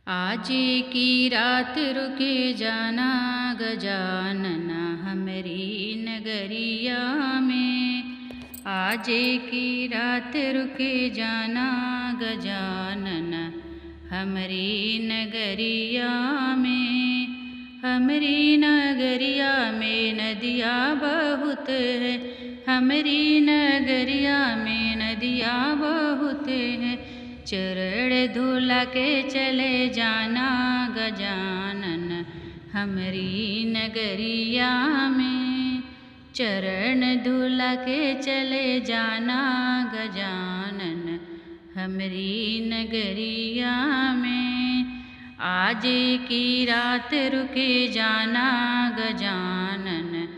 आज की रात रुके जाना गजानना हमरी नगरिया में। आज की रात रुके जाना गजानना हमरी नगरिया में। हमरी नगरिया में नदिया बहुत है, हमरी नगरिया में नदिया बहुत है। चरण धुला के चले जाना गजानन हमरी नगरिया में। चरण धुला के चले जाना गजानन हमरी नगरिया में। आज की रात रुके जाना गजानन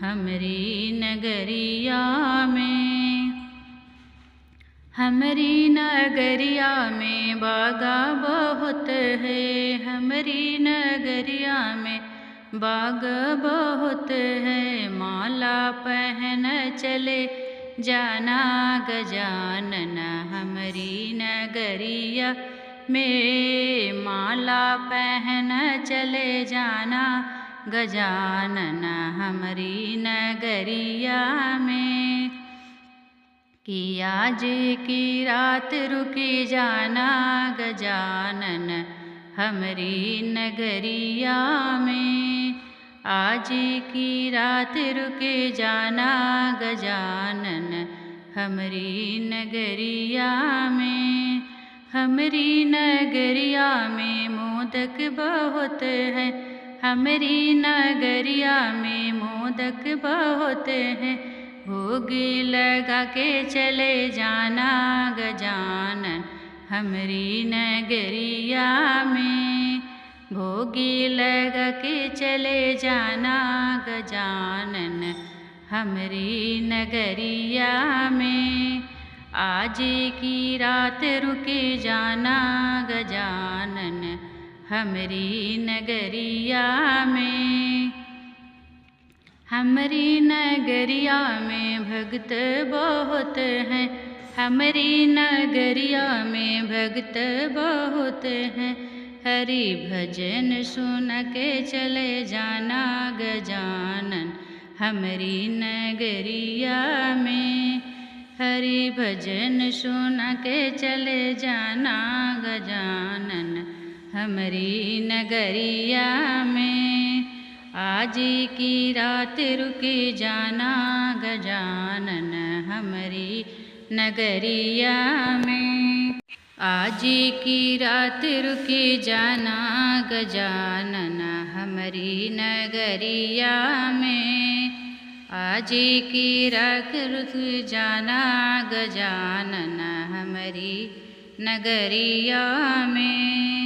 हमरी नगरिया में। हमरी नगरिया में बागा बहुत है, हमरी नगरिया में बाग बहुत है। माला पहन चले जाना गजानन हमरी नगरिया में। माला पहन चले जाना गजानन हमरी नगरिया में। कि आज की रात रुके जाना गजानन हमरी नगरिया में। आज की रात रुके जाना गजानन हमरी नगरिया में। हमरी नगरिया में मोदक बहुत है, हमरी नगरिया में मोदक बहुत है। भोग लगा के चले जाना गजानन हमरी नगरिया में। भोग लगा के चले जाना गजानन हमरी नगरिया में। आज की रात रुके जाना गजानन हमरी नगरिया में। हमरी नगरिया में भक्त बहुत हैं, हमरी नगरिया में भक्त बहुत हैं। हरि भजन सुन के चले जाना गजानन हमरी नगरिया में। हरि भजन सुन के चले जाना गजानन हमरी नगरिया में। आज की रात रुके जाना गजानन हमरी नगरिया में। आज की रात रुके जाना गजानन हमरी नगरिया में। आज की रात रुक जाना गजानन हमरी नगरिया में।